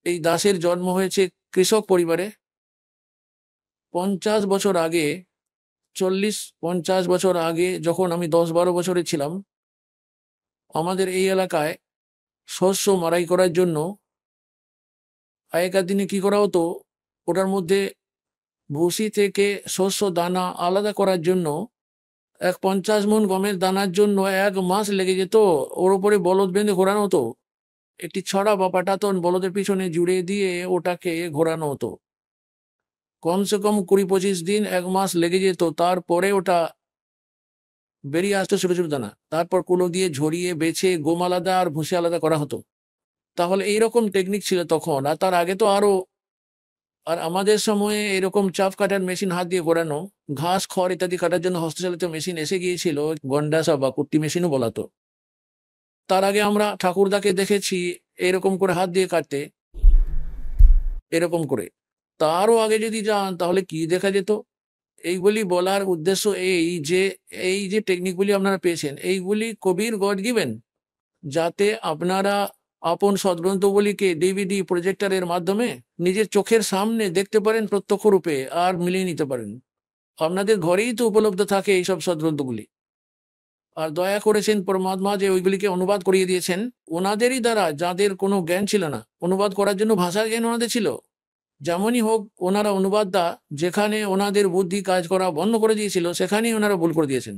এই দাসের জন্ম হয়েছে কৃষক পরিবারে। 50 বছর আগে, 40-50 বছর আগে, যখন আমি 10-12 বছরে ছিলাম, আমাদের এই এলাকায় শস্য মাড়াই করার জন্য আগেকার দিনে কি করা হতো, ওটার মধ্যে ভুসি থেকে শস্য দানা আলাদা করার জন্য 50 মণ গমের দানার জন্য 1 মাস লেগে যেত। ওর উপরে বলদ বেঁধে ঘোরানো হতো, একটি ছড়া বা পাটাতন বলদের পিছনে জুড়ে দিয়ে ওটাকে ঘোরানো হতো। কমসে কম 20-25 দিন, 1 মাস লেগে যেত, তারপরে ওটা বেরিয়ে আসতো ছোট ছোট দানা। তারপর কুলো দিয়ে ঝরিয়ে বেছে গম আলাদা আর ভুসি আলাদা করা হতো। তাহলে এইরকম টেকনিক ছিল তখন, আর তার আগে তো আরো। আর আমাদের সময়ে এরকম চাপ কাটার মেশিন হাত দিয়ে ঘোরানো, ঘাস খড় ইত্যাদি কাটার জন্য হস্তচালিত মেশিন এসে গিয়েছিল, গন্ডাসা বা কুট্টি মেশিনও বলাতো। তার আগে আমরা ঠাকুরদাকে দেখেছি এরকম করে হাত দিয়ে কাটতে, এরকম করে। তারও আগে যদি যান তাহলে কি দেখা যেত। এইগুলি বলার উদ্দেশ্য এই যে টেকনিকগুলি আপনারা পেয়েছেন, এইগুলি কবির গড গিভেন, যাতে আপনারা আপন সদ্গ্রন্থগুলিকে ডিভিডি প্রজেক্টরের মাধ্যমে নিজের চোখের সামনে দেখতে পারেন প্রত্যক্ষ রূপে, আর মিলিয়ে নিতে পারেন। আপনাদের ঘরেই তো উপলব্ধ থাকে এইসব সদ্গ্রন্থগুলি। আর দয়া করেছেন পরমাত্মা যে ওইগুলিকে অনুবাদ করিয়ে দিয়েছেন ওনাদেরই দ্বারা, যাদের কোনো জ্ঞান ছিল না। অনুবাদ করার জন্য ভাষার জ্ঞান ওনাদের ছিল। যেমনই হোক, ওনারা অনুবাদটা, যেখানে ওনাদের বুদ্ধি কাজ করা বন্ধ করে দিয়েছিল সেখানেই ওনারা ভুল করে দিয়েছেন।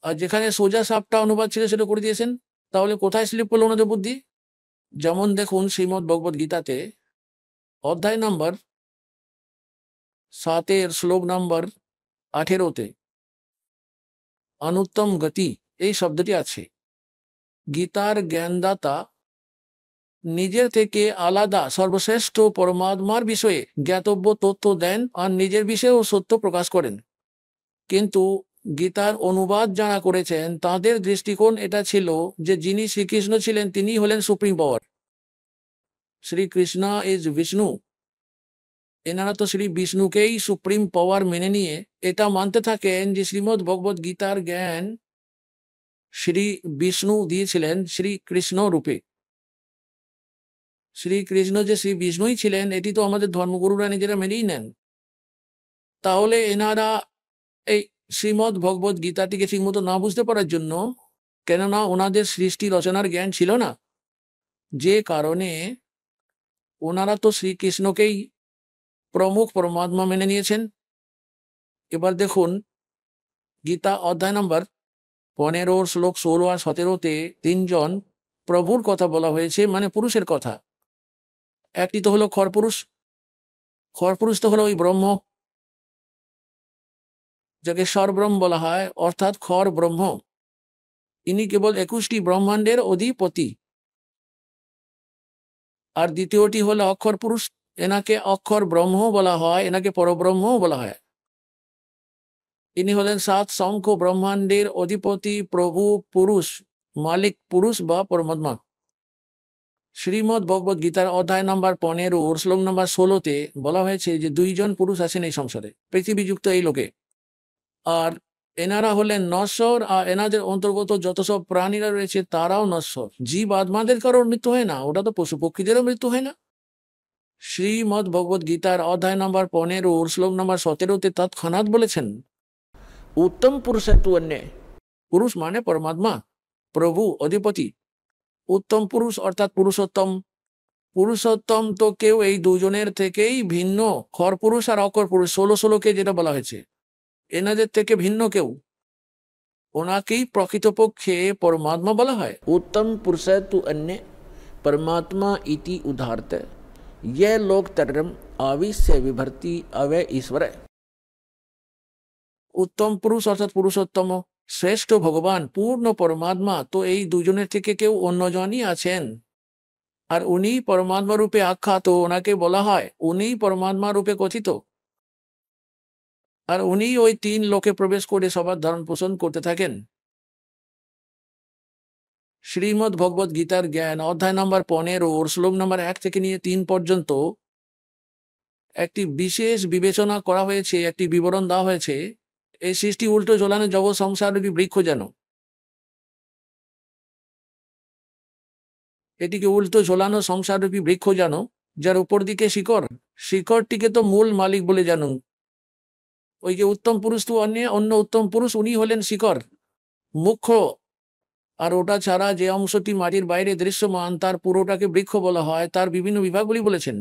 আর যেখানে সোজা সাপটা অনুবাদ ছিল সেটা করে দিয়েছেন। তাহলে কোথায় স্লিপ করলো ওনাদের বুদ্ধি? যেমন দেখুন শ্রীমদ্ ভগবদ গীতাতে অধ্যায় নম্বর 7 শ্লোক নম্বর 18-তে অনুত্তম গতি এই শব্দটি আছে। গীতার জ্ঞানদাতা নিজের থেকে আলাদা সর্বশ্রেষ্ঠ পরমাত্মার বিষয়ে জ্ঞাতব্য তথ্য দেন আর নিজের বিষয়েও সত্য প্রকাশ করেন। কিন্তু গীতার অনুবাদ যারা করেছেন তাদের দৃষ্টিকোণ এটা ছিল যে যিনি শ্রীকৃষ্ণ ছিলেন তিনি হলেন supreme power, Shrikrishna is Vishnu. এনারা তো শ্রী বিষ্ণুকেই সুপ্রিম পাওয়ার মেনে নিয়ে এটা মানতে থাকেন যে শ্রীমদ্ ভগবদ গীতার জ্ঞান শ্রী বিষ্ণু দিয়েছিলেন শ্রীকৃষ্ণ রূপে। শ্রীকৃষ্ণ যে শ্রী বিষ্ণুই ছিলেন এটি তো আমাদের ধর্মগুরুরা নিজেরা মেনেই নেন। তাহলে এনারা এই শ্রীমদ্ ভগবদ গীতাটিকে ঠিকমতো না বুঝতে পারার জন্য, কেননা ওনাদের সৃষ্টি রচনার জ্ঞান ছিল না, যে কারণে ওনারা তো শ্রীকৃষ্ণকেই প্রমুখ পরমাত্মা মেনে নিয়েছেন। এবার দেখুন গীতা অধ্যায় নম্বর 15 শ্লোক 16 আর 17-তে 3জন প্রভুর কথা বলা হয়েছে, মানে পুরুষের কথা। একটি তো হলো খরপুরুষ। খরপুরুষ তো হলো ওই ব্রহ্ম, যাকে স্বরব্রহ্ম বলা হয়, অর্থাৎ খর ব্রহ্ম। ইনি কেবল 21টি ব্রহ্মাণ্ডের অধিপতি। আর দ্বিতীয়টি হলো অক্ষর পুরুষ, এনাকে অক্ষর ব্রহ্ম বলা হয়, এনাকে পরব্রহ্ম বলা হয়। ইনি হলেন 7 সংখ্য ব্রহ্মাণ্ডের অধিপতি, প্রভু, পুরুষ, মালিক পুরুষ বা পরমাত্মা। শ্রীমদ্ ভগবদ গীতার অধ্যায় নম্বর 15 শ্লোক নম্বর 16-তে বলা হয়েছে যে 2জন পুরুষ আছেন এই সংসারে, পৃথিবীযুক্ত এই লোকে। আর এনারা হলেন নশ্বর, আর এনাদের অন্তর্গত যত সব প্রাণীরা রয়েছে তারাও নশ্বর। জীব আত্মাদের কারোর মৃত্যু হয় না, ওটা তো পশু পক্ষীদেরও মৃত্যু হয় না। শ্রীমদ্ ভগবদ গীতার অধ্যায় নম্বর 15 শ্লোক নম্বর 17-তে তৎক্ষণাৎ বলেছেন উত্তম পুরুষত্ব অন্য। পুরুষ মানে পরমাত্মা, প্রভু, অধিপতি। উত্তম পুরুষ অর্থাৎ পুরুষোত্তম। পুরুষোত্তম তো কেউ এই দুজনের থেকেই ভিন্ন। খর পুরুষ আর অকর পুরুষ 16-16-কে যেটা বলা হয়েছে, এনাদের থেকে ভিন্ন কেউ, ওনাকেই প্রকৃতপক্ষে পরমাত্মা বলা হয়। উত্তম পুরুষত্ব অন্য परमात्मा इति उदाहरत यह लोक तरम आविश्य विभर्ति अवय ईश्वर। উত্তম পুরুষ অর্থাৎ পুরুষোত্তম, শ্রেষ্ঠ ভগবান, পূর্ণ পরমাত্মা, তো এই দুজনের থেকে কেউ অন্যজনই আছেন। আর উনি পরমাত্মা রূপে আখ্যাত, ওনাকে বলা হয়, উনি পরমাত্মা রূপে কথিত। আর উনি ওই 3 লোকে প্রবেশ করে সবার ধারণ পোষণ করতে থাকেন। শ্রীমদ্ ভগবদ গীতার জ্ঞান অধ্যায় নম্বর 15 শ্লোক নম্বর 1 থেকে নিয়ে 3 পর্যন্ত একটি বিশেষ বিবেচনা করা হয়েছে, একটি বিবরণ দেওয়া হয়েছে। এই সৃষ্টি উল্টো ঝোলানো জগৎ সংসারেরই বৃক্ষ যেন। এটিকে উল্টো ঝোলানো সংসাররূপী বৃক্ষ জানো, যার উপর দিকে শিকড়, শিকড়টিকে তো মূল মালিক বলে জানো। ওই যে উত্তম পুরুষ তো অন্য উত্তম পুরুষ, উনি হলেন শিকড়, মুখ্য। আর ওটা ছাড়া যে অংশটি মাটির বাইরে দৃশ্যমান তার পুরোটাকে বৃক্ষ বলা হয়, তার বিভিন্ন বিভাগগুলি বলেছেন।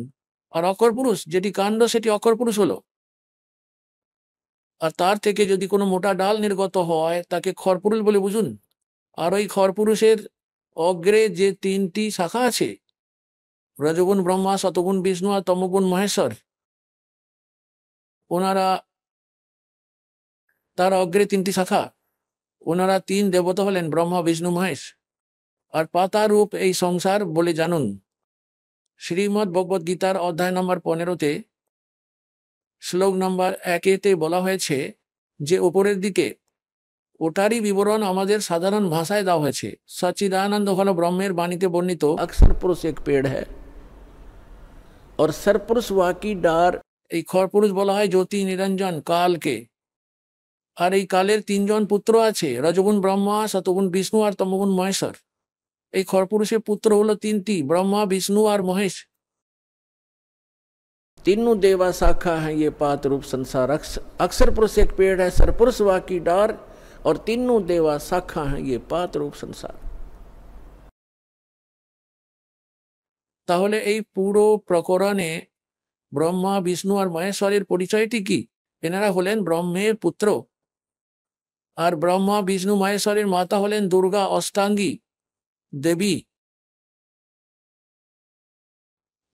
আর অক্ষর পুরুষ যেটি কাণ্ড, সেটি অক্ষর পুরুষ হলো। আর তার থেকে যদি কোনো মোটা ডাল নির্গত হয় তাকে খরপুরুষ বলে বুঝুন। আর ওই খরপুরুষের অগ্রে যে তিনটি শাখা আছে, রজগুণ ব্রহ্মা, শতগুণ বিষ্ণু আর তমগুণ মহেশ্বর, ওনারা, তার অগ্রে তিনটি শাখা, ওনারা তিন দেবতা হলেন ব্রহ্মা, বিষ্ণু, মহেশ। আর পাতা রূপ এই সংসার বলে জানুন। শ্রীমদ্ ভগবদ গীতার অধ্যায় নম্বর 15-তে শ্লোক নম্বর 1-তে বলা হয়েছে যে উপরের দিকে ওটারই বিবরণ আমাদের সাধারণ ভাষায় দেওয়া হয়েছে। সच्चिदानंद হল ব্রহ্মের বাণীতে বর্ণিত अक्षर पुरुष एक पेड़ है और सरपुरुष वाकी डार। এই খরপুরুষ বলা হয় জ্যোতি নিরঞ্জন কালকে। আর এই কালের তিনজন পুত্র আছে, রজগুণ ব্রহ্মা, শতগুণ বিষ্ণু আর তমগুণ মহেশ্বর। এই খরপুরুষের পুত্র হলো তিনটি, ব্রহ্মা, বিষ্ণু আর মহেশ। तीनों देवा शाखा है ये पात रूप संसार। अक्षर पुरुष एक पेड़ है, सरपुरुष वाकी डार और तीनों देवा शाखा है ये पात रूप संसार। তাহলে এই পুরো প্রকরণে ব্রহ্মা, বিষ্ণু আর মহেশ্বরের পরিচয়টি কি? এনারা হলেন ব্রহ্মের পুত্র। আর ব্রহ্মা, বিষ্ণু, মহেশ্বরের মাতা হলেন দুর্গা অষ্টাঙ্গী দেবী।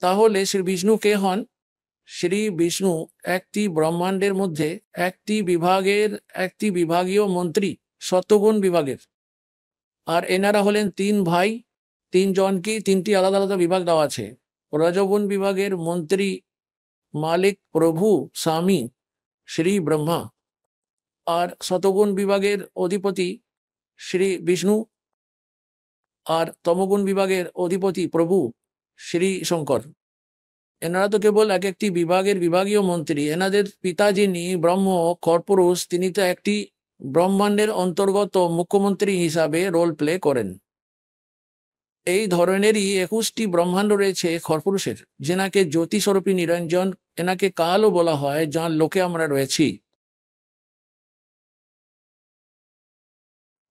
তাহলে শ্রী বিষ্ণু কে হন? শ্রী বিষ্ণু একটি ব্রহ্মাণ্ডের মধ্যে একটি বিভাগীয় মন্ত্রী, শতগুণ বিভাগের। আর এনারা হলেন তিন ভাই, তিনজনকে তিনটি আলাদা আলাদা বিভাগ দেওয়া আছে। রজগুণ বিভাগের মন্ত্রী, মালিক, প্রভু, স্বামী শ্রী ব্রহ্মা। আর শতগুণ বিভাগের অধিপতি শ্রী বিষ্ণু। আর তমগুণ বিভাগের অধিপতি প্রভু শ্রী শঙ্কর। এনারা তো কেবল এক একটি বিভাগের বিভাগীয় মন্ত্রী। এনাদের পিতা যিনি ব্রহ্ম খরপুরুষ, তিনি তো একটি ব্রহ্মাণ্ডের অন্তর্গত মুখ্যমন্ত্রী হিসাবে রোল প্লে করেন। এই ধরনেরই 21টি ব্রহ্মাণ্ড রয়েছে খরপুরুষের, যেনাকে জ্যোতিস্বরূপী নিরঞ্জন, এনাকে কালও বলা হয়, যার লোকে আমরা রয়েছি।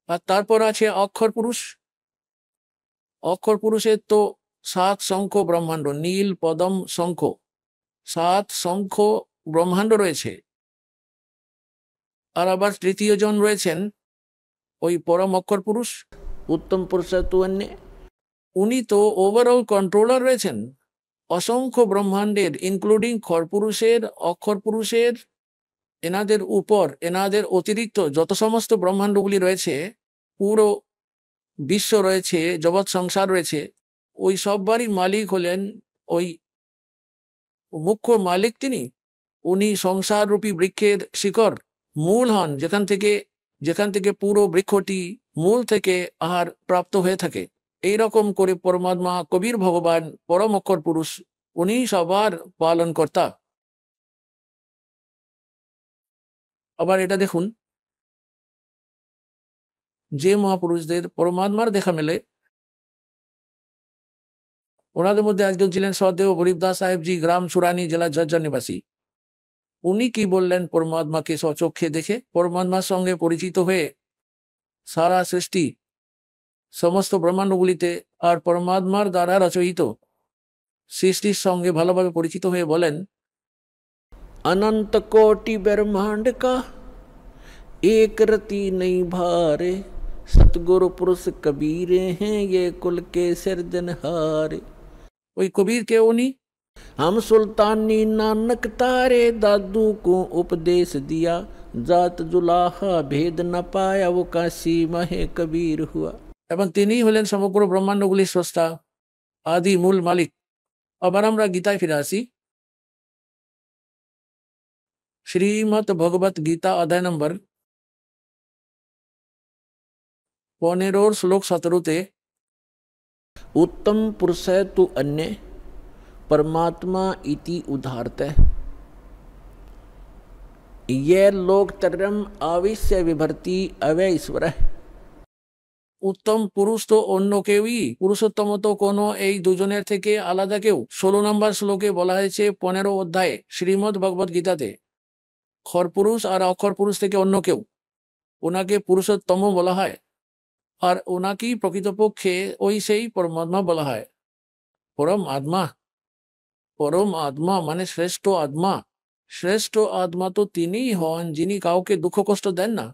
আর তারপর আছে অক্ষর পুরুষ। অক্ষর পুরুষের তো 7 শঙ্খ ব্রহ্মাণ্ড, নীল, পদম, শঙ্খ, 7 শঙ্খ ব্রহ্মাণ্ড রয়েছে। আর আবার তৃতীয় জন রয়েছেন ওই পরম অক্ষর পুরুষ, उत्तम पुरुष है तू अन्य। উনি তো ওভারঅল কন্ট্রোলার রয়েছেন অসংখ্য ব্রহ্মাণ্ডের, ইনক্লুডিং খরপুরুষের, অক্ষর পুরুষের, এনাদের উপর, এনাদের অতিরিক্ত যত সমস্ত ব্রহ্মাণ্ডগুলি রয়েছে, পুরো বিশ্ব রয়েছে, জগৎ সংসার রয়েছে, ওই সববারই মালিক হলেন ওই মুখ্য মালিক তিনি। উনি সংসার রূপী বৃক্ষের শিকড়, মূল হন, যেখান থেকে পুরো বৃক্ষটি মূল থেকে আহার প্রাপ্ত হয়ে থাকে। এই রকম করে পরমাত্মা, কবির ভগবান, পরম অক্ষর পুরুষ, উনি সবার পালন কর্তা। আবার এটা দেখুন, যে মহাপুরুষদের পরমাত্মার দেখা মেলে, ওনাদের মধ্যে একজন ছিলেন সদেব হরিদাস সাহেবজি, গ্রাম সুরানি, জেলা ঝজ্জর নিবাসী। উনি কি বললেন? পরমাত্মাকে স্বচক্ষে দেখে, পরমাত্মার সঙ্গে পরিচিত হয়ে সারা সৃষ্টি, সমস্ত ব্রহ্মাণ্ডগুলিতে আর পরমাত্মার দ্বারা রচয়িত সৃষ্টির সঙ্গে ভালোভাবে পরিচিত হয়ে বলেন, अनंत कोटि ब्रह्मांड का एक रति नहीं भारे, सतगुरु पुरुष कबीरे हैं ये कुल के सिरजनहारे। ওই কবির কে উনি? हम सुल्तानी नानक तारे, दादू को उपदेश दिया, जात जुलाहा भेद न पाया, वो काशी महे कबीर हुआ। এবং তিনি হলেন সমগ্র ব্রহ্মাণ্ডগুলির স্রষ্টা, আদি মূল মালিক। আবার আমরা গীতায় ফিরে আসি। শ্রীমৎ ভগবত গীতা অধ্যায় নম্বর 15 শ্লোক 17-তে, उत्तम पुरुष है तू अन्य, परमात्मा इति उदारत। ये लोक तरम आविश्य विभर्ति अवय ईश्वर है। উত্তম পুরুষ তো অন্য কেউই, পুরুষোত্তম তো কোনো এই দুজনের থেকে আলাদা কেউ। 16 নম্বর শ্লোকে বলা হয়েছে 15 অধ্যায়ে শ্রীমদ্ ভগবদ গীতাতে, খর পুরুষ আর অক্ষর পুরুষ থেকে অন্য কেউ, ওনাকে পুরুষোত্তম বলা হয়। আর ওনাকেই প্রকৃতপক্ষে ওই সেই পরমাত্মা বলা হয়। পরম আত্মা, পরম আত্মা মানে শ্রেষ্ঠ আত্মা। শ্রেষ্ঠ আত্মা তো তিনিই হন যিনি কাউকে দুঃখ কষ্ট দেন না,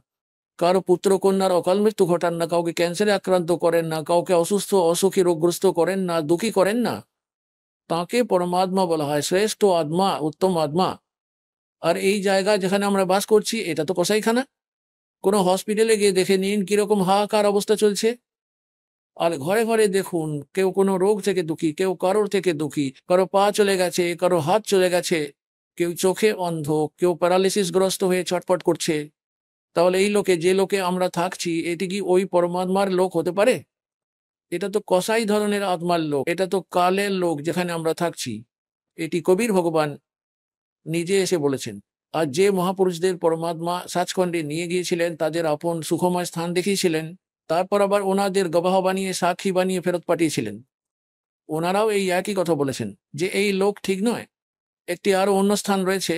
কারো পুত্র কন্যার অকাল মৃত্যু ঘটান না, কাউকে ক্যান্সারে আক্রান্ত করেন না, কাউকে অসুস্থ অসুখী রোগগ্রস্ত করেন না, দুঃখী করেন না। তাকে পরমাত্মা বলা হয়, শ্রেষ্ঠ আত্মা, উত্তম আত্মা। আর এই জায়গা যেখানে আমরা বাস করছি এটা তো কসাইখানা। কোনো হসপিটালে গিয়ে দেখে নিন কিরকম হাহাকার অবস্থা চলছে। আর ঘরে ঘরে দেখুন কেউ কোনো রোগ থেকে দুঃখী, কেউ কারোর থেকে দুঃখী, কারো পা চলে গেছে, কারো হাত চলে গেছে, কেউ চোখে অন্ধ, কেউ প্যারালিসিস গ্রস্ত হয়ে ছটফট করছে। তাহলে এই লোকে, যে লোকে আমরা থাকছি, এটি কি ওই পরমাত্মার লোক হতে পারে? এটা তো কসাই ধরনের আত্মার লোক, এটা তো কালের লোক যেখানে আমরা থাকছি। এটি কবির ভগবান নিজে এসে বলেছেন। আর যে মহাপুরুষদের পরমাত্মা সাচখণ্ডে নিয়ে গিয়েছিলেন, তাদের আপন সুখময় স্থান দেখিয়েছিলেন, তারপর আবার ওনাদের গবাহ বানিয়ে সাক্ষী বানিয়ে ফেরত পাঠিয়েছিলেন। ওনারাও এই একই কথা বলেছেন যে এই লোক ঠিক নয়। একটি আরো অন্য স্থান রয়েছে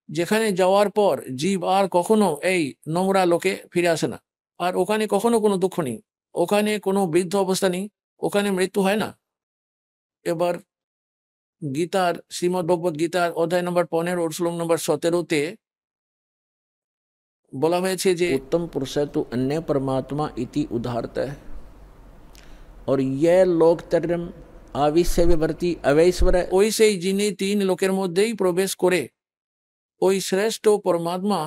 যেখানে যাওয়ার পর জীব আর কখনো এই নোংরা লোকে ফিরে আসে না। আর ওখানে কখনো কোনো দুঃখ নেই, ওখানে কোনো বৃদ্ধ অবস্থা নেই, ওখানে মৃত্যু হয় না। এবার গীতার, শ্রীমদ্ ভগবদ গীতার অধ্যায় নম্বর 15 শ্লোক নম্বর 17-তে বলা হয়েছে যে उत्तम पुरुष है तो अन्य परमात्मा इति उदाहरत है। और यह लोकतरम आविश्य विवर्ती अवैश्वर है। ওই সেই যিনি 3 লোকের মধ্যেই প্রবেশ করে, ওই শ্রেষ্ঠ পরমাত্মা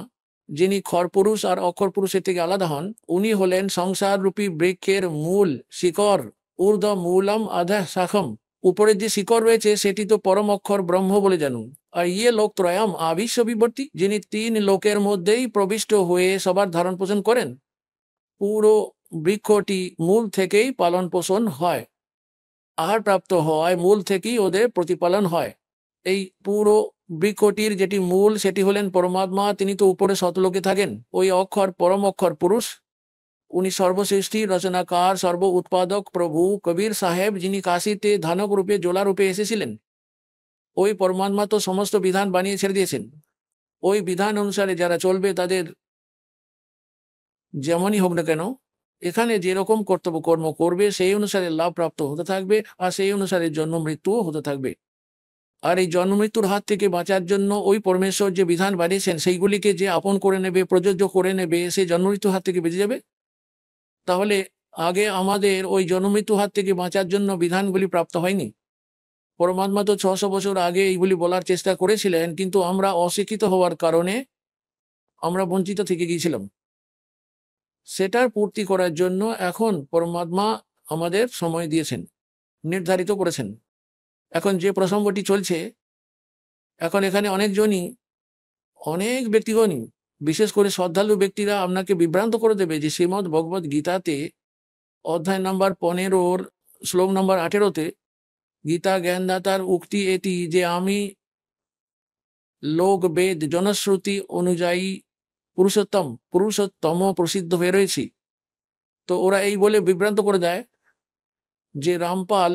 যিনি খর পুরুষ আর অক্ষর পুরুষের থেকে আলাদা হন, উনি হলেন সংসার রূপী বৃক্ষের মূল শিকড়, ঊর্ধ্ব মূলম আধা শাখম। উপরের যে শিকড় রয়েছে সেটি তো পরম অক্ষর ব্রহ্ম বলে জানুন। আর ইয়ে লোক ত্রয়ম আবিশ্ব বিবর্তী, যিনি 3 লোকের মধ্যেই প্রবিষ্ট হয়ে সবার ধারণ পোষণ করেন। পুরো বৃক্ষটি মূল থেকেই পালন পোষণ হয়, আহার প্রাপ্ত হয়, মূল থেকেই ওদের প্রতিপালন হয়। এই পুরো বৃক্ষটির যেটি মূল সেটি হলেন পরমাত্মা, তিনি তো উপরে শতলোকে থাকেন। ওই অক্ষর পরম অক্ষর পুরুষ, উনি সর্বসৃষ্টি রচনাকার, সর্ব উৎপাদক প্রভু কবির সাহেব, যিনি কাশীতে ধানক রূপে জোলা রূপে এসেছিলেন। ওই পরমাত্মা তো সমস্ত বিধান বানিয়ে ছেড়ে দিয়েছেন। ওই বিধান অনুসারে যারা চলবে তাদের যেমনই হোক না কেন, এখানে যেরকম কর্তব্য কর্ম করবে সেই অনুসারে লাভ প্রাপ্ত হতে থাকবে, আর সেই অনুসারে জন্ম মৃত্যুও হতে থাকবে। আর এই জন্ম মৃত্যুর হাত থেকে বাঁচার জন্য ওই পরমেশ্বর যে বিধান বানিয়েছেন সেইগুলিকে যে আপন করে নেবে, প্রযোজ্য করে নেবে, সেই জন্ম মৃত্যুর হাত থেকে বেঁচে যাবে। তাহলে আগে আমাদের ওই জন্ম মৃত্যুর হাত থেকে বাঁচার জন্য বিধানগুলি প্রাপ্ত হয়নি। পরমাত্মা তো 600 বছর আগে এইগুলি বলার চেষ্টা করেছিলেন, কিন্তু আমরা অশিক্ষিত হওয়ার কারণে আমরা বঞ্চিত থেকে গিয়েছিলাম। সেটার পূর্তি করার জন্য এখন পরমাত্মা আমাদের সময় দিয়েছেন, নির্ধারিত করেছেন। এখন যে প্রসঙ্গটি চলছে, এখন এখানে অনেকজনই, অনেক ব্যক্তিগণই, বিশেষ করে শ্রদ্ধালু ব্যক্তিরা আপনাকে বিভ্রান্ত করে দেবে যে শ্রীমদ্ ভগবদ গীতাতে অধ্যায় নম্বর 15 শ্লোক নম্বর 18-তে গীতা জ্ঞানদাতার উক্তি এটি যে আমি লোক বেদ জনশ্রুতি অনুযায়ী পুরুষোত্তম প্রসিদ্ধ হয়ে রয়েছি। তো ওরা এই বলে বিভ্রান্ত করে দেয় যে রামপাল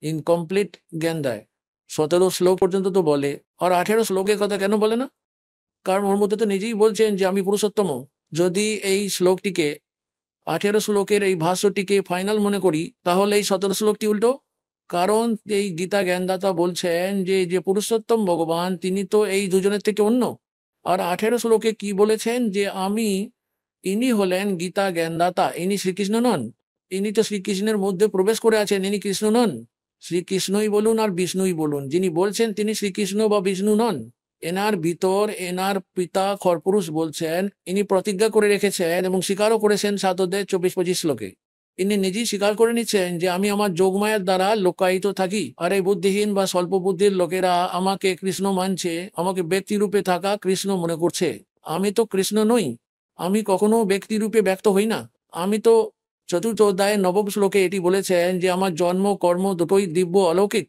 ইনকমপ্লিট জ্ঞান দেয়। 17 শ্লোক পর্যন্ত তো বলে, আর 18 শ্লোকের কথা কেন বলে না? কারণ ওর মধ্যে তো নিজেই বলছেন যে আমি পুরুষোত্তম। যদি এই শ্লোকটিকে, 18 শ্লোকের এই ভাষ্যটিকে ফাইনাল মনে করি, তাহলে এই 17 শ্লোকটি উল্টো। কারণ এই গীতা জ্ঞানদাতা বলছেন যে যে পুরুষোত্তম ভগবান তিনি তো এই দুজনের থেকে অন্য। আর 18 শ্লোকে কি বলেছেন যে আমি, ইনি হলেন গীতা জ্ঞানদাতা, ইনি শ্রীকৃষ্ণ নন। ইনি তো শ্রীকৃষ্ণের মধ্যে প্রবেশ করে আছেন, ইনি কৃষ্ণ নন। শ্রীকৃষ্ণই বলুন আর বিষ্ণুই বলুন, যিনি বলছেন তিনি শ্রীকৃষ্ণ বা বিষ্ণু নন। এনার ভিতর এনার পিতা খরপুরুষ বলছেন, ইনি প্রতিজ্ঞা করে রেখেছেন এবং স্বীকারও করেছেন 7 অধ্যায় 24-25 শ্লোকে। ইনি নিজেই স্বীকার করে নিচ্ছেন যে আমি আমার যোগমায়ার দ্বারা লোকায়িত থাকি, আর এই বুদ্ধিহীন বা স্বল্প বুদ্ধির লোকেরা আমাকে কৃষ্ণ মানছে, আমাকে ব্যক্তিরূপে থাকা কৃষ্ণ মনে করছে। আমি তো কৃষ্ণ নই, আমি কখনো ব্যক্তিরূপে ব্যক্ত হই না। আমি তো 4th অধ্যায় 9 শ্লোকে এটি বলেছেন যে আমার জন্ম কর্ম দুটোই দিব্য অলৌকিক।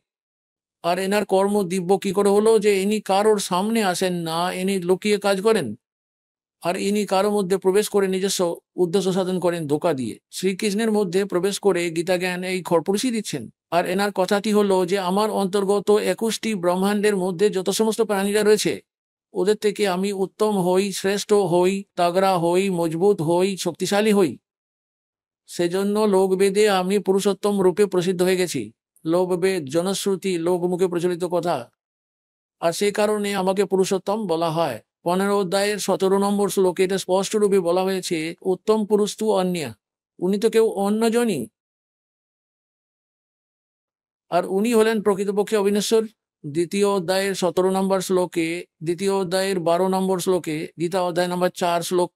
আর এনার কর্ম দিব্য কি করে হলো যে ইনি কারোর সামনে আসেন না, ইনি লুকিয়ে কাজ করেন। আর ইনি কারো মধ্যে প্রবেশ করে নিজস্ব উদ্দেশ্য সাধন করেন ধোঁকা দিয়ে। শ্রীকৃষ্ণের মধ্যে প্রবেশ করে গীতা জ্ঞান এই খরপুরুষই দিচ্ছেন। আর এনার কথাটি হলো যে আমার অন্তর্গত 21টি ব্রহ্মাণ্ডের মধ্যে যত সমস্ত প্রাণীরা রয়েছে ওদের থেকে আমি উত্তম হই, শ্রেষ্ঠ হই, তাগড়া হই, মজবুত হই, শক্তিশালী হই। সেজন্য লোকবেদে আমি পুরুষোত্তম রূপে প্রসিদ্ধ হয়ে গেছি। লোকবেদ, জনশ্রুতি, লোকমুখে প্রচলিত কথা, আর সেই কারণে আমাকে পুরুষোত্তম বলা হয়। 15 অধ্যায়ের 17 নম্বর শ্লোকে এটা স্পষ্ট রূপে বলা হয়েছে, উত্তম পুরুষ তু অন্য, উনি তো কেউ অন্যজনই, আর উনি হলেন প্রকৃতপক্ষে অবিনশ্বর। দ্বিতীয় অধ্যায়ের 17 নম্বর শ্লোকে, দ্বিতীয় অধ্যায়ের 12 নম্বর শ্লোকে, গীতা অধ্যায় নম্বর 4 শ্লোক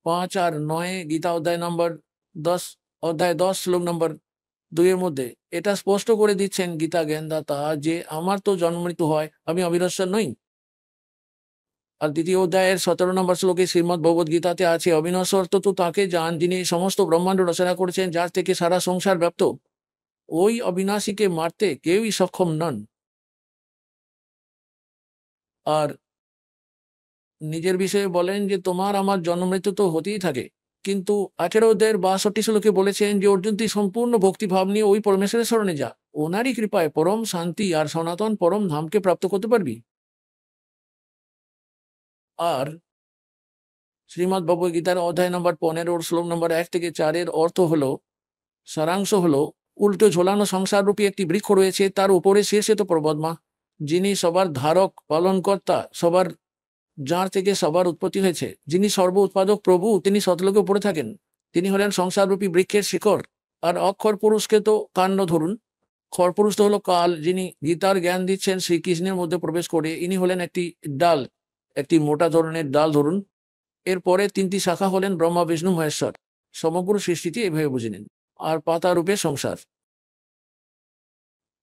5 আর 9, গীতা অধ্যায় নম্বর 10, অধ্যায় 10 শ্লোক নম্বর 2 এর মধ্যে এটা স্পষ্ট করে দিচ্ছেন গীতা জ্ঞানদাতা যে আমার তো জন্ম মৃত্যু হয়, আমি অবিনশ্বর নই। আর দ্বিতীয় অধ্যায়ের 17 নম্বর শ্লোকে শ্রীমদ্ ভগবদ গীতাতে আছে, অবিনশ্বর তো তাকে যান যিনি সমস্ত ব্রহ্মাণ্ড রচনা করেছেন, যার থেকে সারা সংসার ব্যাপ্ত। ওই অবিনাশীকে মারতে কেউই সক্ষম নন। আর নিজের বিষয়ে বলেন যে তোমার আমার জন্ম মৃত্যু তো হতেই থাকে, কিন্তু 18 অধ্যায়ের 62 শ্লোকে বলেছেন যে অর্জুন তুই সম্পূর্ণ ভক্তিভাব নিয়ে ওই পরমেশ্বরের শরণে যা, ওনারই কৃপায় পরম শান্তি আর সনাতন পরম ধামকে প্রাপ্ত করতে পারবি। আর শ্রীমদ্ ভগবদ গীতার অধ্যায় নম্বর 15 শ্লোক নম্বর 1 থেকে 4 অর্থ হলো, সারাংশ হলো, উল্টো ঝোলানো সংসাররূপী একটি বৃক্ষ রয়েছে, তার উপরে শীর্ষে তো পরমাত্মা, যিনি সবার ধারক পালনকর্তা, সবার, যার থেকে সবার উৎপত্তি হয়েছে, যিনি সর্ব উৎপাদক প্রভু, তিনি সতলোকে উপরে থাকেন, তিনি হলেন সংসাররূপী বৃক্ষের শিকড়। আর অক্ষর পুরুষকে তো কাণ্ড ধরুন। খরপুরুষ তো হলো কাল, যিনি গীতার জ্ঞান দিচ্ছেন শ্রীকৃষ্ণের মধ্যে প্রবেশ করে, ইনি হলেন একটি ডাল, একটি মোটা ধরনের ডাল ধরুন। এরপরে 3টি শাখা হলেন ব্রহ্মা, বিষ্ণু, মহেশ্বর। সমগ্র সৃষ্টিটি এভাবে বুঝে নিন। আর পাতা রূপে সংসার।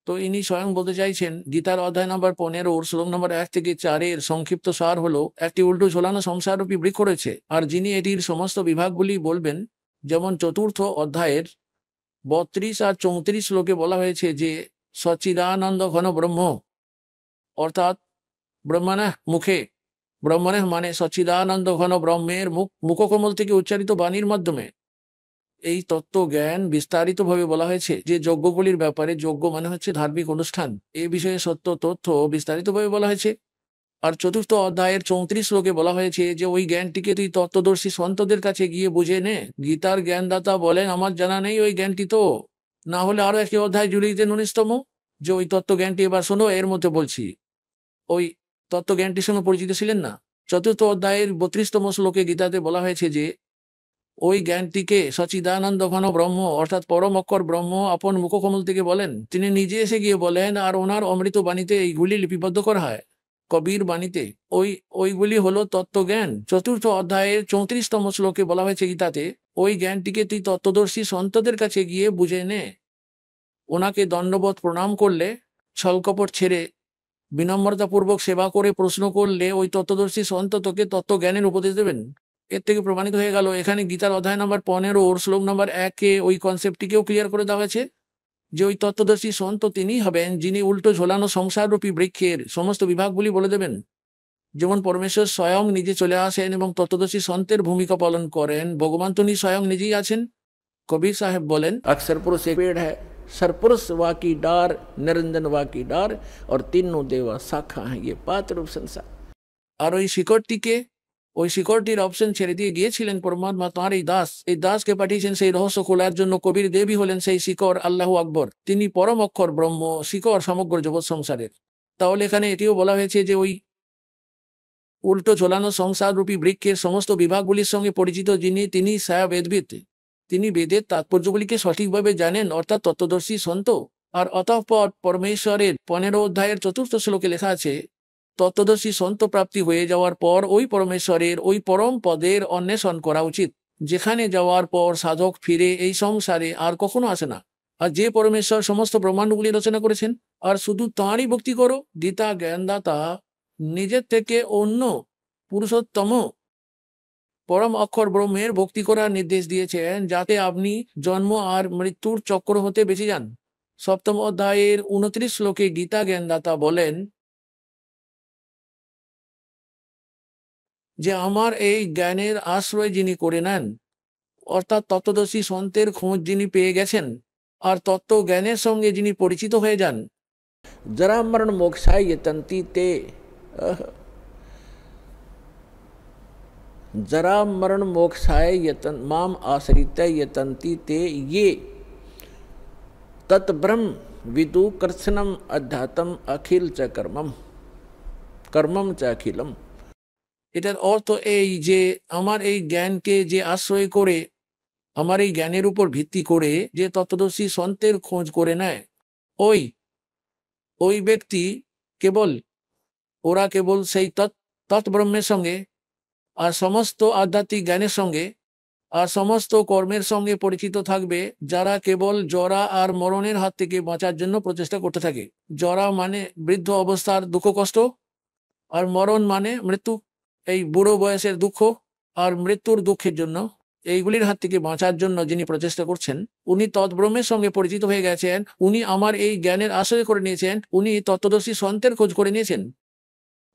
তো ইনি স্বয়ং বলতে চাইছেন গীতার অধ্যায় নম্বর 15 শ্লোক নম্বর 1 থেকে 4 সংক্ষিপ্ত সার হলো, একটি উল্টো ঝোলানো সংসাররূপী বৃক্ষ রয়েছে, আর যিনি এটির সমস্ত বিভাগগুলি বলবেন, যেমন চতুর্থ অধ্যায়ের 32 আর 34 শ্লোকে বলা হয়েছে যে সচ্চিদানন্দ ঘন ব্রহ্ম, অর্থাৎ ব্রহ্মণঃ মুখে, ব্রহ্মণঃ মানে সচ্চিদানন্দ ঘন ব্রহ্মের মুখকমল থেকে উচ্চারিত বাণীর মাধ্যমে এই তত্ত্ব জ্ঞান বিস্তারিতভাবে বলা হয়েছে। যে যজ্ঞগুলির ব্যাপারে, যজ্ঞ মানে হচ্ছে ধার্মিক অনুষ্ঠান, এই বিষয়ে সত্য তথ্য বিস্তারিতভাবে বলা হয়েছে। আর চতুর্থ অধ্যায়ের 34 শ্লোকে বলা হয়েছে যে ওই জ্ঞানটিকে তুই তত্ত্বদর্শী সন্তদের কাছে গিয়ে বুঝে নে। গীতার জ্ঞানদাতা বলেন আমার জানা নেই ওই জ্ঞানটি, তো না হলে আরো একটি অধ্যায় জুড়ে দিতেন 19তম, যে ওই তত্ত্ব জ্ঞানটি এবার শোনো, এর মধ্যে বলছি। ওই তত্ত্ব জ্ঞানটির সঙ্গে পরিচিত ছিলেন না। চতুর্থ অধ্যায়ের 32তম শ্লোকে গীতাতে বলা হয়েছে যে ওই জ্ঞানটিকে সচিদানন্দ ঘন ব্রহ্ম, অর্থাৎ পরম অক্ষর ব্রহ্ম আপন মুখকমল থেকে বলেন, তিনি নিজে এসে গিয়ে বলেন, আর ওনার অমৃত বাণীতে এইগুলি লিপিবদ্ধ করা হয়, কবির বাণীতে। ওইগুলি হলো তত্ত্বজ্ঞান। চতুর্থ অধ্যায়ের 34তম শ্লোকে বলা হয়েছে গীতাতে, ওই জ্ঞানটিকে তুই তত্ত্বদর্শী সন্তদের কাছে গিয়ে বুঝে নে। ওনাকে দণ্ডবোধ প্রণাম করলে, ছলকপট ছেড়ে বিনম্রতাপূর্বক সেবা করে প্রশ্ন করলে ওই তত্ত্বদর্শী সন্ত তোকে তত্ত্বজ্ঞানের উপদেশ দেবেন। এর থেকে প্রমাণিত হয়ে গেল এখানে গীতার অধ্যায় নম্বর 15 শ্লোক নম্বর 1 ওই কনসেপ্টটিকেও ক্লিয়ার করে দেওয়া হয়েছে যে ওই তত্ত্বদর্শী সন্ত তিনি হবেন যিনি উল্টো ঝোলানো সংসাররূপী বৃক্ষের সমস্ত বিভাগগুলি বলে দেবেন। যেমন পরমেশ্বর স্বয়ং নিজে চলে আসেন এবং তত্ত্বদর্শী সন্তের ভূমিকা পালন করেন, ভগবান তিনি স্বয়ং নিজেই আছেন। কবির সাহেব বলেন, अक्षर पुरुष एक पेड़ है, सरपुरुष वा की डार, निरंजन वा की डार, और तीनों देवा शाखा है, ये पात रूप संसार। আর ওই শিকড়টির অপশন ছেড়ে দিয়ে গিয়েছিলেন পরমাত্মা তাঁর এই দাসকে পাঠিয়েছেন সেই রহস্য খোলার জন্য। কবির দেবী হলেন সেই শিকড়, আল্লাহ আকবর, তিনি পরম অক্ষর ব্রহ্ম, শিকড় সমগ্র জগৎ সংসারের। তাহলে এখানে এটিও বলা হয়েছে যে ওই উল্টো ঝোলানো সংসার রূপী বৃক্ষের সমস্ত বিভাগগুলির সঙ্গে পরিচিত যিনি, তিনি সায়া বেদবিদ, তিনি বেদের তাৎপর্যগুলিকে সঠিকভাবে জানেন, অর্থাৎ তত্ত্বদর্শী সন্ত। আর অতঃপর পরমেশ্বরের 15 অধ্যায়ের 4র্থ শ্লোকে লেখা আছে, তত্ত্বদর্শী সন্ত প্রাপ্তি হয়ে যাওয়ার পর ওই পরমেশ্বরের ওই পরম পদের অন্বেষণ করা উচিত, যেখানে যাওয়ার পর সাধক ফিরে এই সংসারে আর কখনো আসে না। আর যে পরমেশ্বর সমস্ত ব্রহ্মাণ্ডগুলি রচনা করেছেন, আর শুধু তাঁরই ভক্তি করো। গীতা জ্ঞানদাতা নিজের থেকে অন্য পুরুষোত্তম পরম অক্ষর ব্রহ্মের ভক্তি করার নির্দেশ দিয়েছেন, যাতে আপনি জন্ম আর মৃত্যুর চক্র হতে বেঁচে যান। 7ম অধ্যায়ের 29 শ্লোকে গীতা জ্ঞানদাতা বলেন, যে আমার এই জ্ঞানের আশ্রয় যিনি করে নেন, অর্থাৎ তত্ত্বদর্শী সন্তের খোঁজ যিনি পেয়ে গেছেন আর তত্ত্ব জ্ঞানের সঙ্গে যিনি পরিচিত হয়ে যান, जरा मरण मोक्षाय यतन्ति ते जरा मरण मोक्षाय यतन माम आश्रित यतन्ति ते ये तत्ब्रह्म विदु कर्षणम अध्यात्म अखिल च कर्मम कर्मम च अखिलम। এটার অর্থ এই যে আমার এই জ্ঞানকে যে আশ্রয় করে, আমার এই জ্ঞানের উপর ভিত্তি করে যে তত্ত্বদর্শী সন্তের খোঁজ করে নেয়, ওই ওই ব্যক্তি কেবল ওরা কেবল সেই তৎব্রহ্মের সঙ্গে আর সমস্ত আধ্যাত্মিক জ্ঞানের সঙ্গে আর সমস্ত কর্মের সঙ্গে পরিচিত থাকবে, যারা কেবল জরা আর মরণের হাত থেকে বাঁচার জন্য প্রচেষ্টা করতে থাকে। জরা মানে বৃদ্ধ অবস্থার দুঃখ কষ্ট, আর মরণ মানে মৃত্যু, এই বুড়ো বয়সের দুঃখ আর মৃত্যুর দুঃখের জন্য এইগুলির হাত থেকে বাঁচার জন্য যিনি প্রচেষ্টা করছেন, উনি তৎব্রহ্মের সঙ্গে পরিচিত হয়ে গেছেন, উনি আমার এই জ্ঞানের আশ্রয় করে নিয়েছেন, উনি তত্ত্বদর্শী সন্তের খোঁজ করে নিয়েছেন,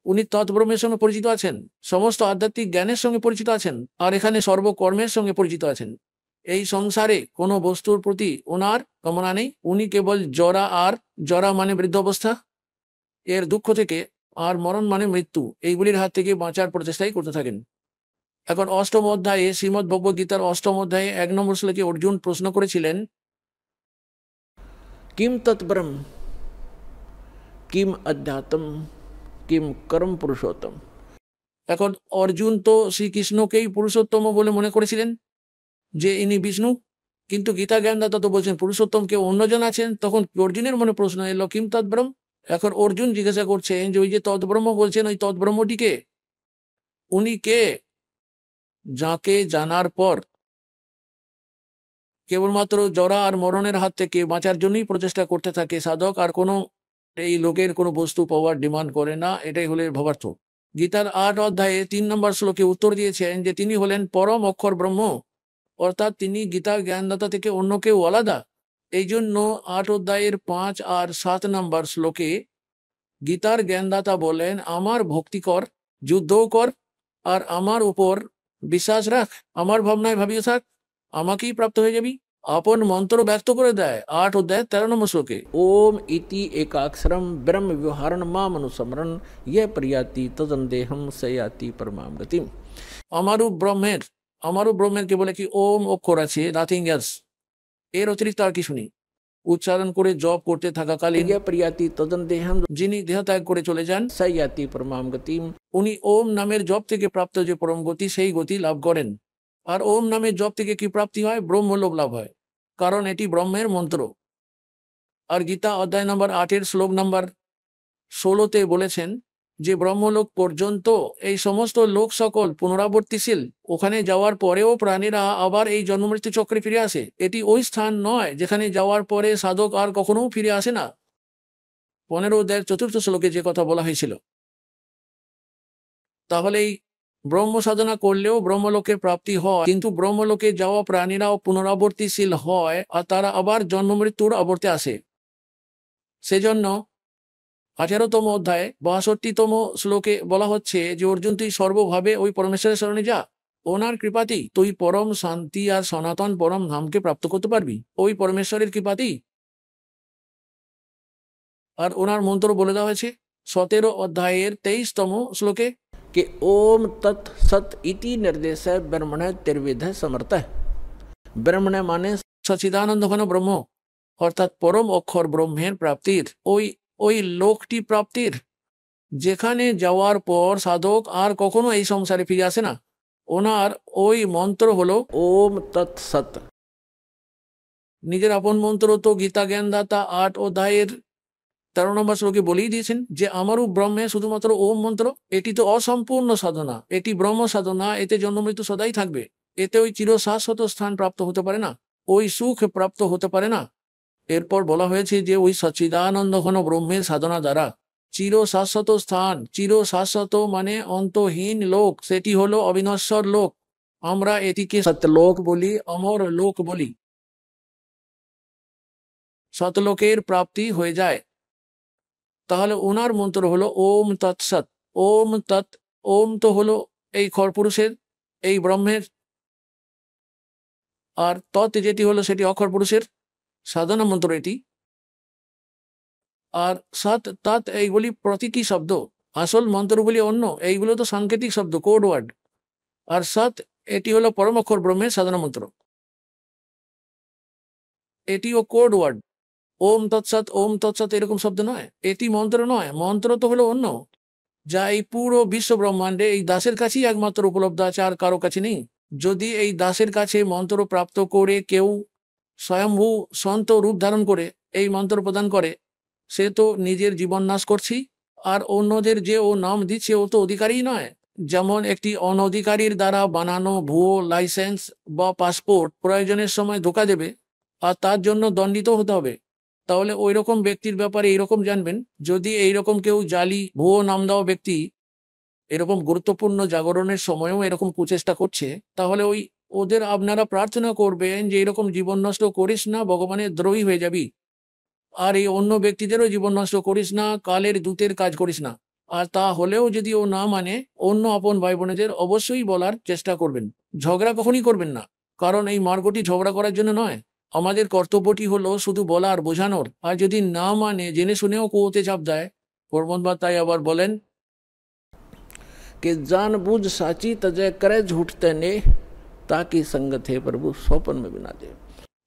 উনি তৎব্রহ্মের সঙ্গে পরিচিত আছেন, সমস্ত আধ্যাত্মিক জ্ঞানের সঙ্গে পরিচিত আছেন, আর এখানে সর্বকর্মের সঙ্গে পরিচিত আছেন। এই সংসারে কোনো বস্তুর প্রতি ওনার কামনা নেই, উনি কেবল জরা মানে বৃদ্ধ অবস্থা এর দুঃখ থেকে, আর মরণ মানে মৃত্যু, এইগুলির হাত থেকে বাঁচার প্রচেষ্টাই করতে থাকেন। এখন অষ্টম অধ্যায়ে শ্রীমদ্ ভগবদ গীতার অষ্টম অধ্যায়ে 1 নম্বর শ্লোকে অর্জুন প্রশ্ন করেছিলেন, किम तत्ब्रह्म किम अध्यात्म किम कर्म पुरुषोत्तम। এখন অর্জুন তো শ্রীকৃষ্ণকেই পুরুষোত্তম বলে মনে করেছিলেন যে ইনি বিষ্ণু, কিন্তু গীতা জ্ঞানদাতা তো বলছেন পুরুষোত্তম কেউ অন্যজন আছেন। তখন অর্জুনের মনে প্রশ্ন এলো, কিম তৎব্রহ্ম। এখন অর্জুন জিজ্ঞাসা করছেন যে ওই যে তৎব্রহ্ম বলছেন, ওই তৎব্রহ্মটিকে, উনি কে, যাকে জানার পর কেবলমাত্র জরা আর মরণের হাত থেকে বাঁচার জন্যই প্রচেষ্টা করতে থাকে সাধক, আর কোনো এই লোকের কোনো বস্তু পাওয়ার ডিমান্ড করে না। এটাই হলো ভাবার্থ। গীতার 8 অধ্যায়ে 3 নম্বর শ্লোকে উত্তর দিয়েছেন যে তিনি হলেন পরম অক্ষর ব্রহ্ম, অর্থাৎ তিনি গীতা জ্ঞানদাতা থেকে অন্য কেউ আলাদা। এই জন্য 8 অধ্যায়ের 5 আর 7 নম্বর শ্লোকে গীতার জ্ঞানদাতা বলেন, আমার ভক্তি কর, যুদ্ধও কর, আর আমার উপর বিশ্বাস রাখ, আমার ভাবনায় ভাবিয়ে থাক, আমাকেই প্রাপ্ত হয়ে যাবি। আপন মন্ত্র ব্যক্ত করে দেয় 8 অধ্যায় 13 নম্বর শ্লোকে। ओम इति एकाक्षरम ब्रह्म व्यवहारण माम अनुस्मरण यह प्रियाति तदन्देहम सयाति परमाम गतिम। আমারও ব্রহ্মের কে বলে কি ওম অক্ষর আছে, নাথিং এলস, এর অতিরিক্ত আর কিছু নেই। উচ্চারণ করে জপ করতে থাকাকালীন यह प्रियाति तदन्देहम যিনি দেহ ত্যাগ করে চলে যান, सयाति परमाम गतिम। উনি ওম নামের জপ থেকে প্রাপ্ত যে পরম গতি, সেই গতি লাভ করেন। আর ওম নামের জপ থেকে কি প্রাপ্তি হয়? ব্রহ্মলোক লাভ হয়, কারণ এটি ব্রহ্মের মন্ত্র। আর গীতা অধ্যায় নম্বর 8 শ্লোক নম্বর 16তে বলেছেন যে ব্রহ্মলোক পর্যন্ত এই সমস্ত লোক সকল পুনরাবর্তিশীল, ওখানে যাওয়ার পরেও প্রাণীরা আবার এই জন্মমৃত্যু চক্রে ফিরে আসে। এটি ওই স্থান নয় যেখানে যাওয়ার পরে সাধক আর কখনো ফিরে আসে না। 15 অধ্যায়ের 4র্থ শ্লোকে যে কথা বলা হয়েছিল। তাহলে এই ব্রহ্ম সাধনা করলেও ব্রহ্মলোকের প্রাপ্তি হয়, কিন্তু ব্রহ্মলোকে যাওয়া প্রাণীরাও পুনরাবর্তিশীল হয়, আর তারা আবার জন্মমৃত্যুর আবর্তে আসে। সেজন্য 18তম অধ্যায়ে 62তম শ্লোকে বলা হচ্ছে যে অর্জুন, তুই সর্বভাবে ওই পরমেশ্বরের শরণে যা, ওনার কৃপাতেই তুই পরম শান্তি আর সনাতন পরম ধামকে প্রাপ্ত করতে পারবি, ওই পরমেশ্বরের কৃপাতেই। আর ওনার মন্ত্র বলে দেওয়া হয়েছে 17 অধ্যায়ের 23তম শ্লোকে, कि ओम तत् सत इति निर्देश ब्रह्मण त्रिविध समर्थ। ब्रह्मण माने সচিদানন্দ ঘন ব্রহ্ম, অর্থাৎ পরম অক্ষর ব্রহ্মের প্রাপ্তির ওই লোকটি প্রাপ্তির, যেখানে যাওয়ার পর সাধক আর কখনো এই সংসারে ফিরে আসে না। ওনার ওই মন্ত্র হলো ओम तत् सत। নিজের আপন মন্ত্র তো গীতা জ্ঞানদাতা 8 অধ্যায়ের 13 নম্বর শ্লোকে বলেই দিয়েছেন যে আমারও ব্রহ্মে শুধুমাত্র ওম মন্ত্র। এটি তো অসম্পূর্ণ সাধনা, এটি ব্রহ্ম সাধনা, এতে জন্মমৃত্যু সদাই থাকবে, এতে ওই চিরশাশ্বত স্থান প্রাপ্ত হতে পারে না, ওই সুখ প্রাপ্ত হতে পারে না। এরপর বলা হয়েছে যে ওই সচ্চিদানন্দ ঘন ব্রহ্মের সাধনা দ্বারা চিরশাশ্বত স্থান, চিরশাশ্বত মানে অন্তহীন লোক, সেটি হলো অবিনশ্বর লোক। আমরা এটিকে সত্যলোক বলি, অমর লোক বলি। সতলোকের প্রাপ্তি হয়ে যায়। তাহলে ওনার মন্ত্র হলো ওম তৎসৎ। ওম তৎ, ওম তো হলো এই খরপুরুষের, এই ব্রহ্মের, আর তৎ যেটি হলো সেটি অক্ষর পুরুষের সাধনা মন্ত্র এটি। আর সৎ তৎ এইগুলি প্রতীকী শব্দ, আসল মন্ত্রগুলি অন্য, এইগুলো তো সাংকেতিক শব্দ, কোড ওয়ার্ড। আর সৎ এটি হলো পরম অক্ষর ব্রহ্মের সাধনা মন্ত্র, এটিও কোড ওয়ার্ড। ওম তৎসৎ এরকম শব্দ নয়, এটি মন্ত্র নয়, মন্ত্র তো হলো অন্য, যা এই পুরো বিশ্ব ব্রহ্মাণ্ডে এই দাসের কাছেই একমাত্র উপলব্ধ আছে, আর কারো কাছে নেই। যদি এই দাসের কাছে মন্ত্র প্রাপ্ত করে কেউ স্বয়ম্ভূ সন্ত রূপ ধারণ করে এই মন্ত্র প্রদান করে, সে তো নিজের জীবন নাশ করছি, আর অন্যদের যে ও নাম দিচ্ছে ও তো অধিকারী নয়। যেমন একটি অনধিকারীর দ্বারা বানানো ভুয়ো লাইসেন্স বা পাসপোর্ট প্রয়োজনের সময় ধোকা দেবে, আর তার জন্য দণ্ডিত হতে হবে। তাহলে ওই রকম ব্যক্তির ব্যাপারে এইরকম জানবেন, যদি এইরকম কেউ জালি ভুয়ো নাম দেওয়া ব্যক্তি এরকম গুরুত্বপূর্ণ জাগরণের সময়ও এরকম কুচেষ্টা করছে, তাহলে ওদের আপনারা প্রার্থনা করবেন যে এরকম জীবন নষ্ট করিস না, ভগবানের দ্রোহী হয়ে যাবি। আর এই অন্য ব্যক্তিদেরও জীবন নষ্ট করিস না, কালের দূতের কাজ করিস না। আর তা হলেও যদি ও না মানে, অন্য আপন ভাই বোনেদের অবশ্যই বলার চেষ্টা করবেন। ঝগড়া কখনই করবেন না, কারণ এই মার্গটি ঝগড়া করার জন্য নয়। আমাদের কর্তব্যটি হলো শুধু বলার, বোঝানোর। আর যদি না মানে, জেনে শুনেও কুয়োতে চাপ দেয়, পরমাত্মা তাই আবার বলেন कि जानबूझ साची तजय करे झूठ तने ताकि संगत है प्रभु सोपन में बिना दे।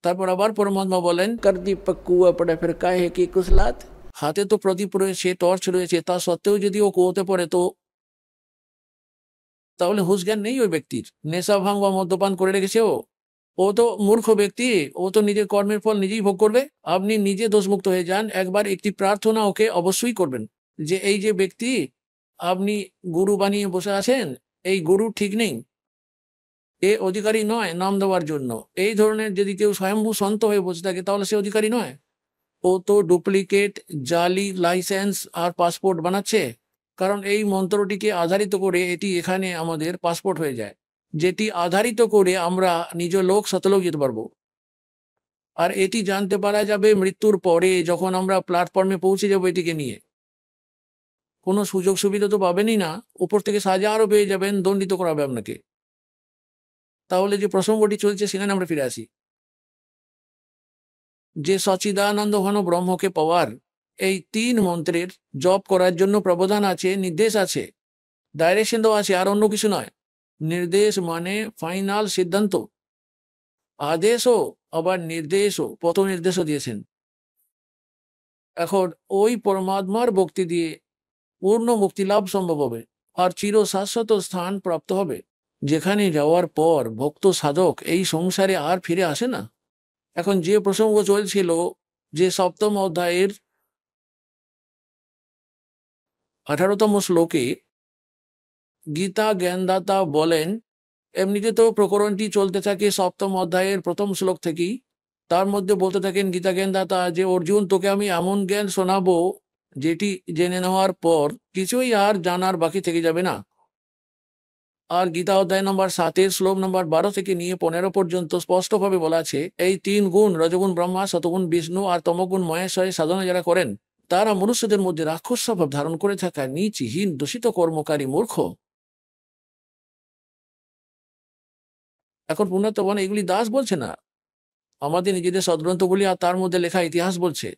তারপর আবার পরমাত্মা বলেন, कर दी पक्कुआ पड़े फिर काहे की कुसलात। হাতে তো প্রদীপ রয়েছে, টর্চ রয়েছে, তা সত্ত্বেও যদি ও কুয়োতে পড়ে, তো তাহলে হুঁশ জ্ঞান নেই ওই ব্যক্তির, নেশা ভাঙ বা মদ্যপান করে রেখেছে ও তো মূর্খ ব্যক্তি, ও তো নিজের কর্মের ফল নিজেই ভোগ করবে। আপনি নিজে দোষমুক্ত হয়ে যান, একবার একটি প্রার্থনা ওকে অবশ্যই করবেন যে এই যে ব্যক্তি আপনি গুরু বানিয়ে বসে আছেন, এই গুরু ঠিক নেই, এ অধিকারী নয় নাম দেওয়ার জন্য। এই ধরনের যদি কেউ স্বয়ম্ভূ সন্ত হয়ে বসে থাকে, তাহলে সে অধিকারী নয়। ও তো ডুপ্লিকেট জালি লাইসেন্স আর পাসপোর্ট বানাচ্ছে, কারণ এই মন্ত্রটিকে আধারিত করে এটি এখানে আমাদের পাসপোর্ট হয়ে যায়, যেটি আধারিত করে আমরা নিজ লোক শতলোক যেতে পারবো। আর এটি জানতে পারা যাবে মৃত্যুর পরে, যখন আমরা প্ল্যাটফর্মে পৌঁছে যাবো এটিকে নিয়ে। কোনো সুযোগ সুবিধা তো পাবেনই না, উপর থেকে সাজা আরও পেয়ে যাবেন, দণ্ডিত করাবে আপনাকে। তাহলে যে প্রসঙ্গটি চলছে সেখানে আমরা ফিরে আসি, যে সচিদানন্দ ঘন ব্রহ্মকে পাওয়ার এই 3 মন্ত্রের জপ করার জন্য প্রবধান আছে, নির্দেশ আছে, ডাইরেকশন দেওয়া আছে, আর অন্য কিছু নয়। নির্দেশ মানে ফাইনাল সিদ্ধান্ত, আদেশও আবার নির্দেশও, পথ নির্দেশও দিয়েছেন। এখন ওই পরমাত্মার ভক্তি দিয়ে পূর্ণ মুক্তি লাভ সম্ভব হবে, আর চির শাশ্বত স্থান প্রাপ্ত হবে, যেখানে যাওয়ার পর ভক্ত সাধক এই সংসারে আর ফিরে আসে না। এখন যে প্রসঙ্গ চলছিল, যে 7ম অধ্যায়ের 18তম শ্লোকে গীতা জ্ঞানদাতা বলেন, এমনিতে তো প্রকরণটি চলতে থাকে 7ম অধ্যায়ের 1ম শ্লোক থেকেই। তার মধ্যে বলতে থাকেন গীতা জ্ঞানদাতা যে অর্জুন, তোকে আমি এমন জ্ঞান শোনাবো যেটি জেনে নেওয়ার পর কিছুই আর জানার বাকি থেকে যাবে না। আর গীতা অধ্যায় নম্বর 7 শ্লোক নম্বর 12 থেকে নিয়ে 15 পর্যন্ত স্পষ্টভাবে বলা আছে, এই 3 গুণ রজগুণ ব্রহ্মা, শতগুণ বিষ্ণু আর তমগুণ মহেশ্বরের সাধনা যারা করেন, তারা মনুষ্যদের মধ্যে রাক্ষস স্বভাব ধারণ করে থাকা নীচহীন দূষিত কর্মকারী মূর্খ। এখন পুণ্যাত্মগণ এগুলি দাস বলছে না, আমাদের নিজেদের সদ্গ্রন্থগুলি আর তার মধ্যে লেখা ইতিহাস বলছে।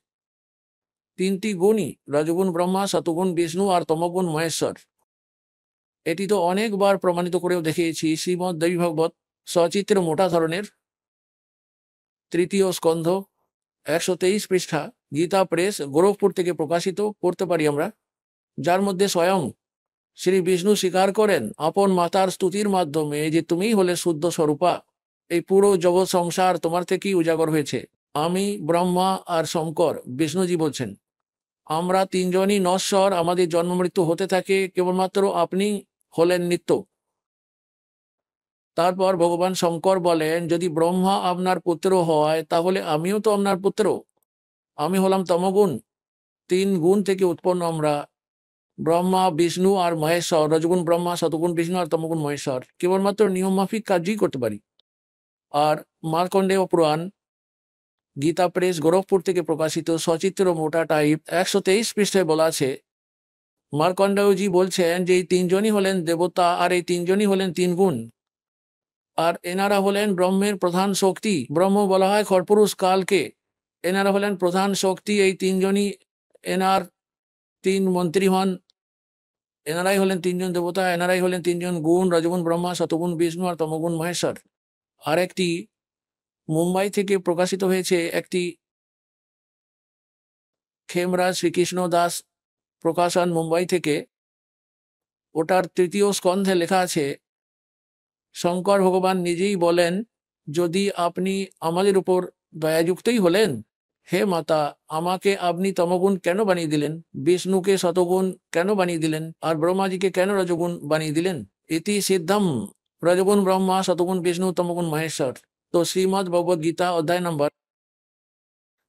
3টি গুণই রজগুণ ব্রহ্মা, শতগুণ বিষ্ণু আর তমগুণ মহেশ্বর। এটি তো অনেকবার প্রমাণিত করেও দেখিয়েছি। শ্রীমদ্ দেবী ভাগবত সচিত্র মোটা ধরনের 3য় স্কন্ধ 123 পৃষ্ঠা, গীতা প্রেস গোরখপুর থেকে প্রকাশিত করতে পারি আমরা, যার মধ্যে স্বয়ং শ্রী বিষ্ণু স্বীকার করেন আপন মাতার স্তুতির মাধ্যমে যে তুমিই হলে শুদ্ধ স্বরূপা, এই পুরো জগৎ সংসার তোমার থেকেই উজাগর হয়েছে। আমি ব্রহ্মা আর শঙ্কর, বিষ্ণুজি বলছেন, আমরা 3 জনই নশ্বর, আমাদের জন্ম মৃত্যু হতে থাকে, কেবলমাত্র আপনি হলেন নিত্য। তারপর ভগবান শঙ্কর বলেন, যদি ব্রহ্মা আপনার পুত্র হয়, তাহলে আমিও তো আপনার পুত্র। আমি হলাম তমগুণ, 3 গুণ থেকে উৎপন্ন আমরা, ব্রহ্মা বিষ্ণু আর মহেশ্বর, রজগুণ ব্রহ্মা, শতগুণ বিষ্ণু আর তমগুণ মহেশ্বর, কেবলমাত্র নিয়ম মাফিক কাজই করতে পারি। আর মার্কণ্ডেয় পুরাণ গীতা প্রেস গোরখপুর থেকে প্রকাশিত সচিত্র মোটা টাইপ 123 পৃষ্ঠায় বলা আছে, মার্কণ্ডেয়জি বলছেন যে এই তিনজনই হলেন দেবতা আর এই তিনজনই হলেন তিন গুণ, আর এনারা হলেন ব্রহ্মের প্রধান শক্তি। ব্রহ্ম বলা হয় খরপুরুষ কালকে, এনারা হলেন প্রধান শক্তি। এই তিনজনই এনার তিন মন্ত্রী হন, এনারাই হলেন তিনজন দেবতা, এনারাই হলেন তিনজন গুণ, রজগুণ ব্রহ্মা, শতগুণ বিষ্ণু আর তমগুণ মহেশ্বর। আরেকটি মুম্বাই থেকে প্রকাশিত হয়েছে একটি খেমরাজ শ্রীকৃষ্ণ দাস প্রকাশন মুম্বাই থেকে, ওটার তৃতীয় স্কন্ধে লেখা আছে, শঙ্কর ভগবান নিজেই বলেন, যদি আপনি আমাদের উপর দয়াযুক্তই হলেন, হে মাতা, আমাকে আপনি তমগুণ কেন বানিয়ে দিলেন, বিষ্ণুকে শতগুণ কেন বানিয়ে দিলেন, আর ব্রহ্মাজিকে কেন রজগুণ বানিয়ে দিলেন? ইতি সিদ্ধম রজগুণ ব্রহ্মা শতগুণ বিষ্ণু তমগুণ মহেশ্বর। তো শ্রীমদ্ ভগবদ গীতা অধ্যায় নম্বর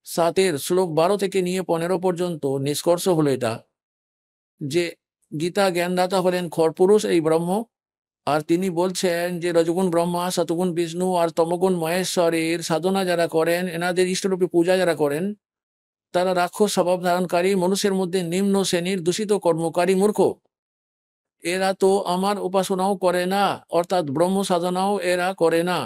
7 শ্লোক 12 থেকে নিয়ে 15 পর্যন্ত নিষ্কর্ষ হলো এটা, যে গীতা জ্ঞানদাতা হলেন খরপুরুষ এই ব্রহ্ম, আর তিনি বলছেন যে রজগুণ ব্রহ্মা, শতগুণ বিষ্ণু আর তমগুণ মহেশ্বরের সাধনা যারা করেন, এনাদের ইষ্টরূপে পূজা যারা করেন, তারা রাক্ষস স্বভাব ধারণকারী, মানুষের মধ্যে নিম্ন শ্রেণীর দূষিত কর্মকারী মূর্খ। এরা তো আমার উপাসনাও করে না, অর্থাৎ ব্রহ্ম সাধনাও এরা করে না,